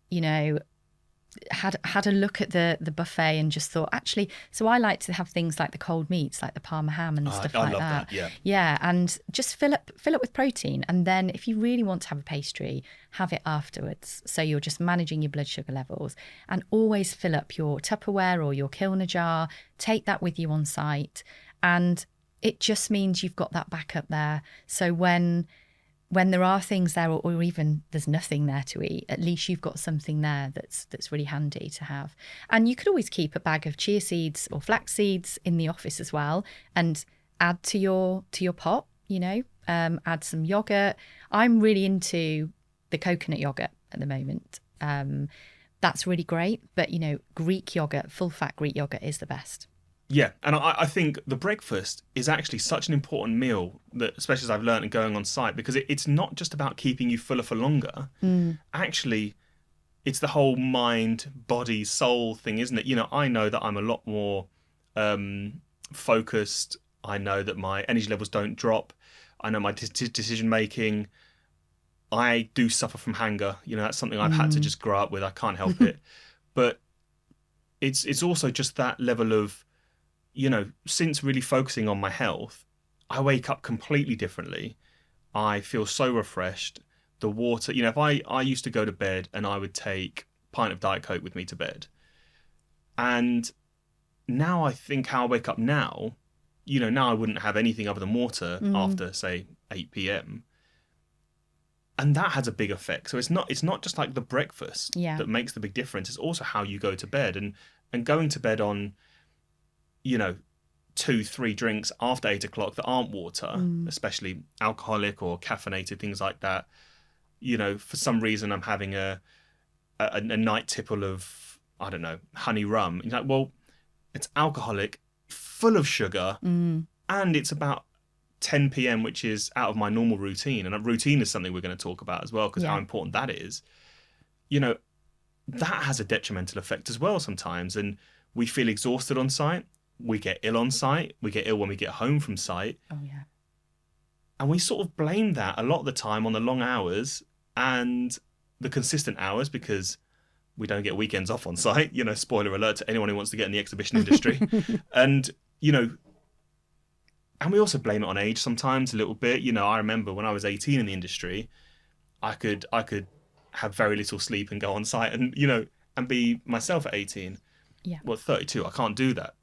had a look at the buffet and just thought, actually, so I like to have things like the cold meats, like the Parma ham and stuff like that. I love that, yeah, and just fill up with protein, and then if you really want to have a pastry, have it afterwards. So you're just managing your blood sugar levels, and always fill up your Tupperware or your Kilner jar. Take that with you on site, and it just means you've got that backup there. So when there are things there, or even there's nothing there to eat, at least you've got something there that's really handy to have. And you could always keep a bag of chia seeds or flax seeds in the office as well, and add to your pot. Add some yogurt. I'm really into the coconut yogurt at the moment. that's really great. But, Greek yogurt, full fat Greek yogurt is the best. Yeah, and I think the breakfast is actually such an important meal that, especially as I've learned and going on site, because it's not just about keeping you fuller for longer. Actually, it's the whole mind, body, soul thing, isn't it? I know that I'm a lot more focused. I know that my energy levels don't drop. I know my decision making. I do suffer from hunger. That's something I've had to just grow up with. I can't help it. But it's also just that level of, since really focusing on my health, I wake up completely differently. I feel so refreshed. The water, if I used to go to bed and I would take a pint of Diet Coke with me to bed. And now I think how I wake up now, now I wouldn't have anything other than water after, say, 8 p.m. And that has a big effect. So it's not just like the breakfast that makes the big difference. It's also how you go to bed. And going to bed on, 2-3 drinks after 8 o'clock that aren't water, especially alcoholic or caffeinated, things like that. For some reason I'm having a night tipple of, I don't know, honey rum. You're like, well, it's alcoholic, full of sugar, and it's about 10 p.m., which is out of my normal routine. And a routine is something we're going to talk about as well, because how important that is. That has a detrimental effect as well sometimes. And we feel exhausted on site. We get ill on site. We get ill when we get home from site. Oh, yeah. And we sort of blame that a lot of the time on the long hours and the consistent hours, because we don't get weekends off on site. Spoiler alert to anyone who wants to get in the exhibition industry. And, and we also blame it on age sometimes a little bit. I remember when I was 18 in the industry, I could have very little sleep and go on site and, and be myself at 18. Yeah. Well, 32, I can't do that,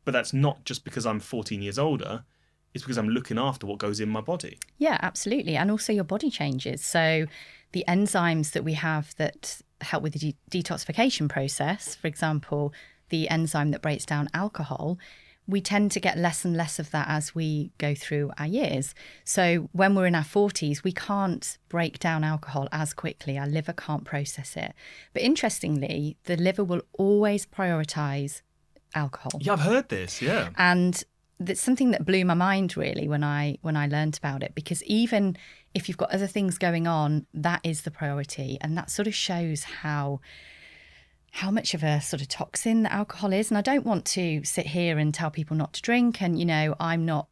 but that's not just because I'm 14 years older. It's because I'm looking after what goes in my body. Yeah, absolutely. And also your body changes. So the enzymes that we have that help with the detoxification process, for example, the enzyme that breaks down alcohol, we tend to get less and less of that as we go through our years. So when we're in our 40s, we can't break down alcohol as quickly. Our liver can't process it. But interestingly, the liver will always prioritise alcohol. Yeah, I've heard this, yeah. And that's something that blew my mind really when I learned about it, because even if you've got other things going on, that is the priority. And that sort of shows how much of a sort of toxin that alcohol is. And I don't want to sit here and tell people not to drink. And, I'm not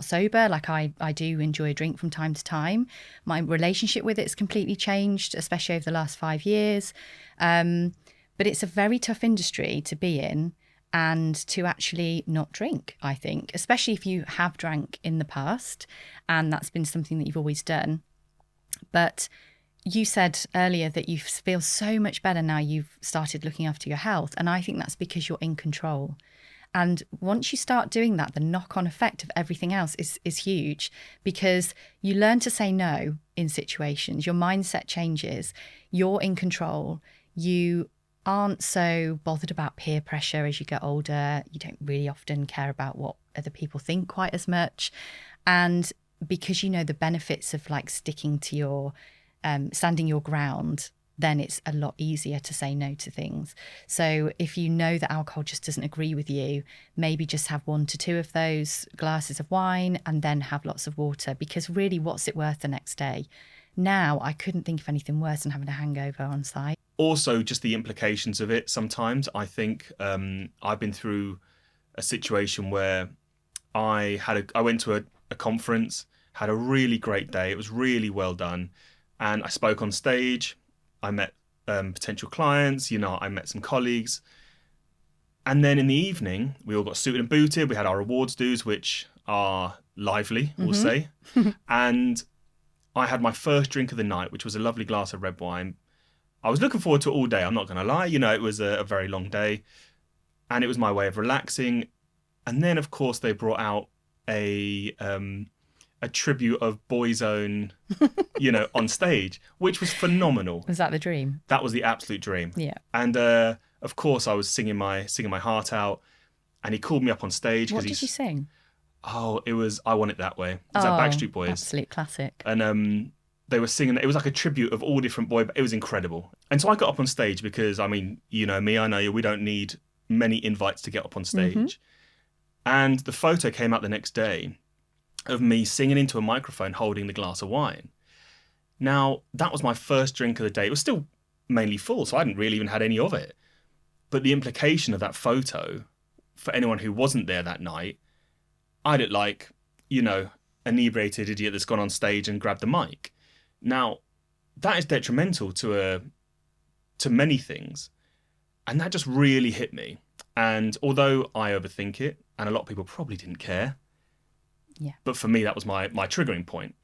sober. Like I do enjoy a drink from time to time. My relationship with it has completely changed, especially over the last 5 years. But it's a very tough industry to be in and to actually not drink, I think, especially if you have drank in the past and that's been something that you've always done. But you said earlier that you feel so much better now you've started looking after your health. And I think that's because you're in control. And once you start doing that, the knock-on effect of everything else is huge, because you learn to say no in situations. Your mindset changes. You're in control. You aren't so bothered about peer pressure as you get older. You don't really often care about what other people think quite as much. And because you know the benefits of like sticking to your standing your ground, then it's a lot easier to say no to things. So if you know that alcohol just doesn't agree with you, maybe just have 1 to 2 of those glasses of wine and then have lots of water, because really, what's it worth the next day? Now, I couldn't think of anything worse than having a hangover on site. Also, just the implications of it sometimes. I think I've been through a situation where I went to a conference, had a really great day. It was really well done. And I spoke on stage. I met potential clients, I met some colleagues. And then in the evening, we all got suited and booted. We had our awards dues, which are lively, we'll say. And I had my first drink of the night, which was a lovely glass of red wine. I was looking forward to it all day, I'm not going to lie. It was a very long day. And it was my way of relaxing. And then, of course, they brought out a tribute of Boyzone, on stage, which was phenomenal. Was that the dream? That was the absolute dream. Yeah. And of course, I was singing my heart out, and he called me up on stage. What did you sing? Oh, it was "I Want It That Way." It's like Backstreet Boys. Absolute classic. And they were singing. It was like a tribute of all different boy. It was incredible. And so I got up on stage because, I mean, you know me, I know you. We don't need many invites to get up on stage. And the photo came out the next day of me singing into a microphone holding the glass of wine. Now, that was my first drink of the day. It was still mainly full, so I hadn't really even had any of it. But the implication of that photo, for anyone who wasn't there that night, I looked like, you know, inebriated idiot that's gone on stage and grabbed the mic. Now, that is detrimental to many things. And that just really hit me. And although I overthink it, and a lot of people probably didn't care, but for me, that was my triggering point.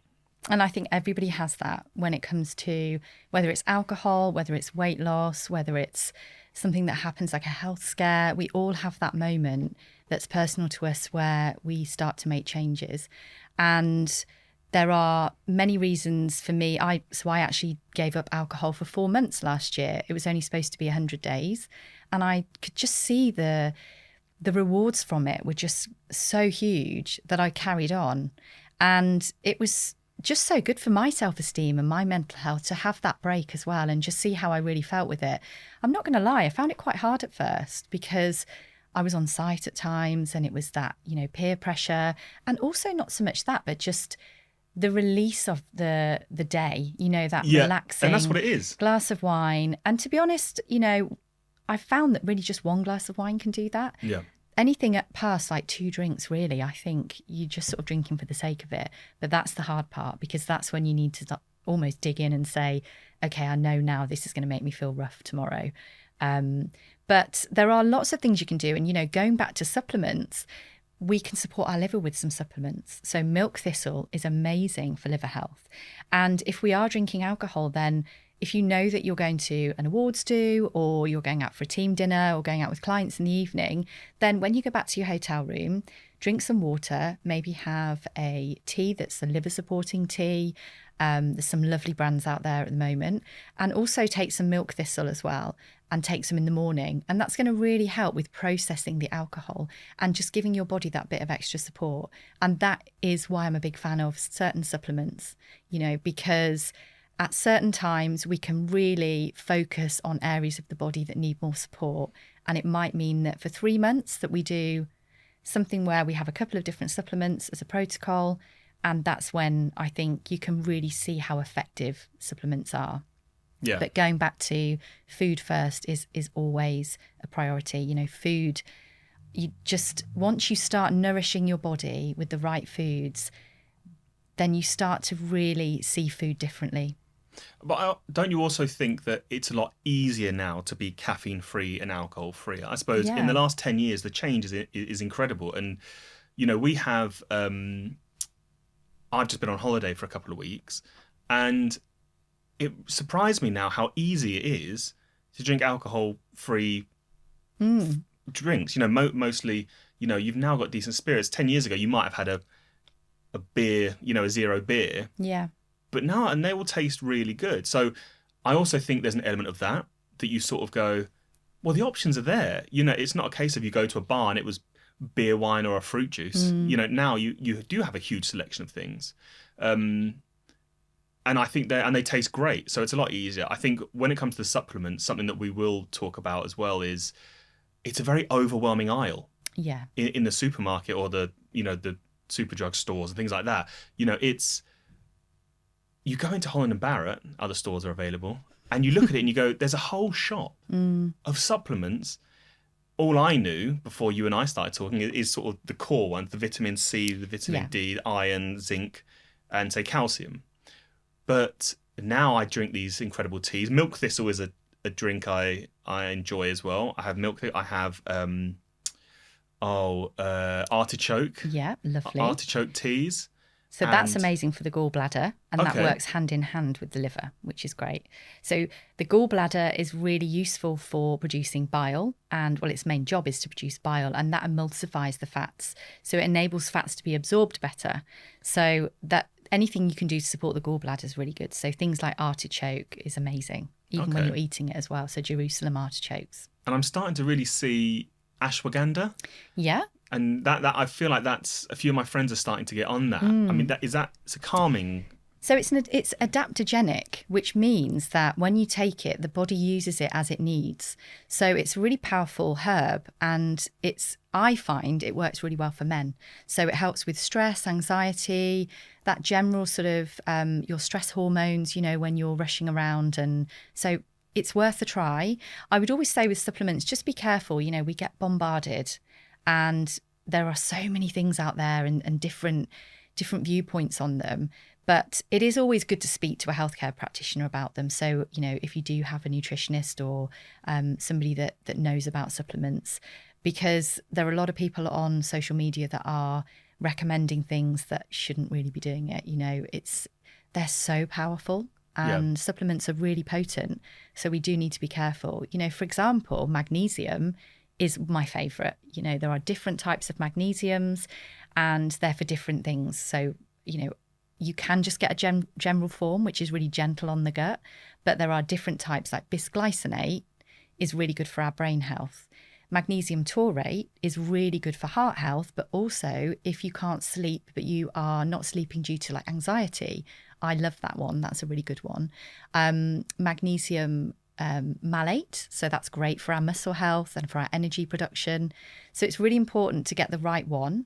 And I think everybody has that when it comes to whether it's alcohol, whether it's weight loss, whether it's something that happens like a health scare. We all have that moment that's personal to us where we start to make changes. And there are many reasons for me. So I actually gave up alcohol for 4 months last year. It was only supposed to be 100 days. And I could just see the rewards from it were just so huge that I carried on. And it was just so good for my self-esteem and my mental health to have that break as well and just see how I really felt with it. I'm not going to lie, I found it quite hard at first because I was on site at times and it was that, you know, peer pressure, and also not so much that, but just the release of the day, you know, that relaxing and that's what it is. Glass of wine. And to be honest, you know, I found that really just one glass of wine can do that. Yeah. Anything at past like 2 drinks, really, I think you're just sort of drinking for the sake of it. But that's the hard part, because that's when you need to almost dig in and say, okay, I know now this is going to make me feel rough tomorrow. But there are lots of things you can do. And, you know, going back to supplements, we can support our liver with some supplements. So milk thistle is amazing for liver health. And if we are drinking alcohol, then if you know that you're going to an awards do, or you're going out for a team dinner, or going out with clients in the evening, then when you go back to your hotel room, drink some water, maybe have a tea that's a liver supporting tea. There's some lovely brands out there at the moment. And also take some milk thistle as well, and take some in the morning. And that's going to really help with processing the alcohol and just giving your body that bit of extra support. And that is why I'm a big fan of certain supplements, you know, because at certain times we can really focus on areas of the body that need more support. And it might mean that for 3 months that we do something where we have a couple of different supplements as a protocol. And that's when I think you can really see how effective supplements are. Yeah. But going back to food first is always a priority. You know, food, you just, once you start nourishing your body with the right foods, then you start to really see food differently. But don't you also think that it's a lot easier now to be caffeine-free and alcohol-free? I suppose in the last 10 years, the change is incredible. And, you know, we have, I've just been on holiday for a couple of weeks, and it surprised me now how easy it is to drink alcohol-free drinks. You know, mostly, you know, you've now got decent spirits. 10 years ago, you might have had a beer, you know, a zero beer. Yeah. But now, and they will taste really good. So I also think there's an element of that you sort of go, well, the options are there. You know, it's not a case of you go to a bar and it was beer, wine, or a fruit juice. You know, now you do have a huge selection of things. And I think they taste great. So it's a lot easier. I think when it comes to the supplements, something that we will talk about as well is it's a very overwhelming aisle. Yeah. In the supermarket or the super drug stores and things like that. You know, you go into Holland and Barrett, other stores are available, and you look at it and you go, there's a whole shop of supplements. All I knew before you and I started talking is sort of the core ones, the vitamin C, the vitamin D, the iron, zinc, and say calcium. But now I drink these incredible teas. Milk thistle is a drink I enjoy as well. I have milk. I have artichoke. Yeah, lovely. Artichoke teas. So that's amazing for the gallbladder, and that works hand in hand with the liver, which is great. So the gallbladder is really useful for producing bile, and well, its main job is to produce bile, and that emulsifies the fats. So it enables fats to be absorbed better. So that anything you can do to support the gallbladder is really good. So things like artichoke is amazing, even when you're eating it as well. So Jerusalem artichokes. And I'm starting to really see ashwagandha. Yeah. And that I feel like that's a few of my friends are starting to get on that. I mean, it's a calming So it's adaptogenic, which means that when you take it, the body uses it as it needs. So it's a really powerful herb, and I find it works really well for men. So it helps with stress, anxiety, that general sort of your stress hormones, when you're rushing around. And so it's worth a try. I would always say with supplements, just be careful. We get bombarded, and there are so many things out there and different viewpoints on them. But it is always good to speak to a healthcare practitioner about them. So, if you do have a nutritionist or somebody that knows about supplements, because there are a lot of people on social media that are recommending things that shouldn't really be doing it. They're so powerful, and supplements are really potent. So we do need to be careful. For example, magnesium is my favourite. There are different types of magnesiums, and they're for different things. So, you can just get a general form, which is really gentle on the gut, but there are different types, like bisglycinate is really good for our brain health. Magnesium taurate is really good for heart health, but also if you can't sleep, but you are not sleeping due to like anxiety, I love that one. That's a really good one. Magnesium malate, so that's great for our muscle health and for our energy production. So it's really important to get the right one.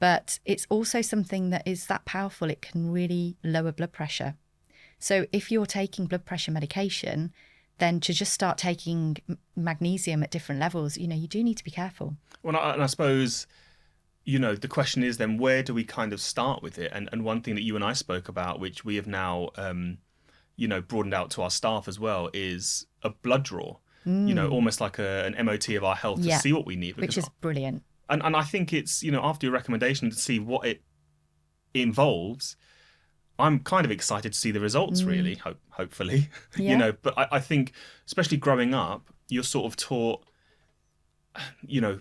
But it's also something that is that powerful, it can really lower blood pressure. So if you're taking blood pressure medication, then to just start taking magnesium at different levels, you do need to be careful. Well, and I suppose, the question is then, where do we kind of start with it? And one thing that you and I spoke about, which we have now, broadened out to our staff as well, is a blood draw, almost like an MOT of our health to see what we need. Which is brilliant. And I think it's, after your recommendation to see what it involves, I'm kind of excited to see the results, really, hopefully. Yeah. But I think, especially growing up, you're sort of taught, 2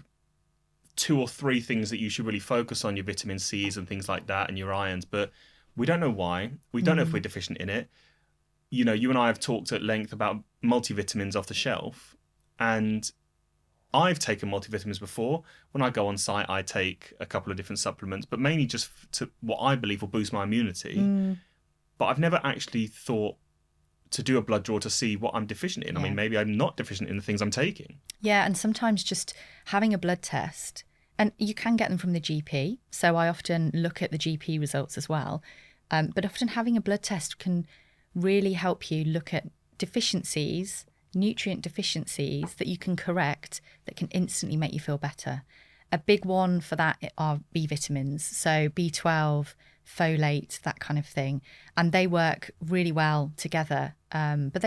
or 3 things that you should really focus on, your vitamin C's and things like that, and your irons. But we don't know why. We don't know if we're deficient in it. You and I have talked at length about multivitamins off the shelf, and I've taken multivitamins before. When I go on site, I take a couple of different supplements, but mainly just to what I believe will boost my immunity. But I've never actually thought to do a blood draw to see what I'm deficient in. I mean, maybe I'm not deficient in the things I'm taking. Yeah, and sometimes just having a blood test, and you can get them from the GP. So I often look at the GP results as well. But often having a blood test can really help you look at deficiencies, nutrient deficiencies that you can correct that can instantly make you feel better. A big one for that are B vitamins, so B12, folate, that kind of thing, and they work really well together. But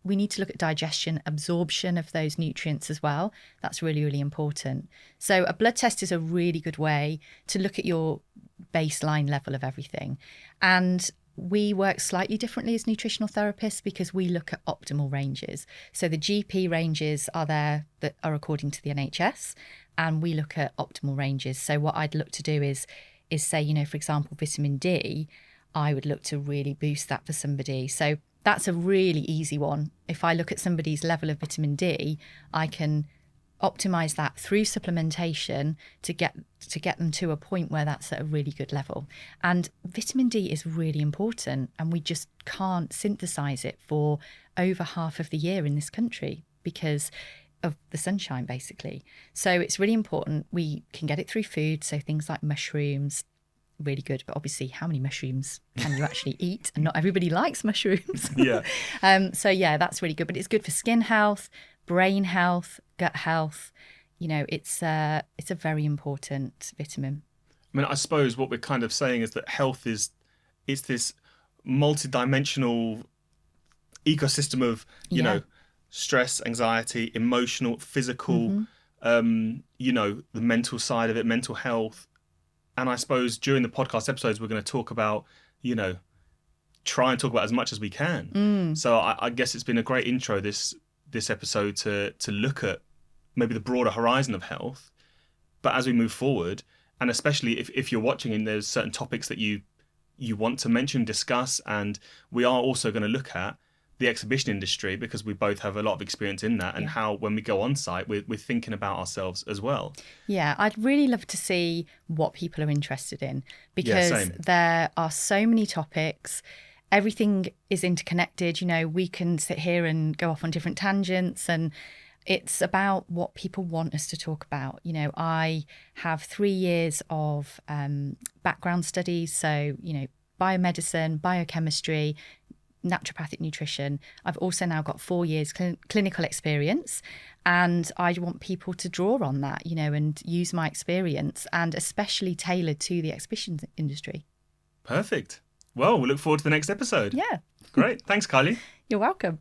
we need to look at digestion, absorption of those nutrients as well. That's really, really important. So a blood test is a really good way to look at your baseline level of everything. And we work slightly differently as nutritional therapists because we look at optimal ranges. So the GP ranges are there that are according to the NHS, and we look at optimal ranges. So what I'd look to do is say, for example, vitamin D, I would look to really boost that for somebody. So that's a really easy one. If I look at somebody's level of vitamin D, I can optimize that through supplementation to get them to a point where that's at a really good level. And vitamin D is really important, and we just can't synthesize it for over half of the year in this country because of the sunshine, basically. So it's really important. We can get it through food, so things like mushrooms, really good, but obviously how many mushrooms can you actually eat? And not everybody likes mushrooms. Yeah. So yeah, that's really good, but it's good for skin health, brain health, gut health. It's a very important vitamin. I mean, I suppose what we're kind of saying is that health is this multidimensional ecosystem of, stress, anxiety, emotional, physical, the mental side of it, mental health. And I suppose during the podcast episodes, we're going to talk about, try and talk about as much as we can. So I guess it's been a great intro, this episode, to look at maybe the broader horizon of health. But as we move forward, and especially if you're watching and there's certain topics that you want to mention, discuss, and we are also going to look at the exhibition industry, because we both have a lot of experience in that, and how when we go on site, we're thinking about ourselves as well. Yeah, I'd really love to see what people are interested in, because same. there are so many topics. Everything is interconnected. You know, we can sit here and go off on different tangents, and it's about what people want us to talk about. You know, I have 3 years of background studies. So, you know, biomedicine, biochemistry, naturopathic nutrition. I've also now got 4 years clinical experience, and I want people to draw on that, you know, and use my experience, and especially tailored to the exhibition industry. Perfect. Well, we look forward to the next episode. Yeah. Great. Thanks, Kylie. You're welcome.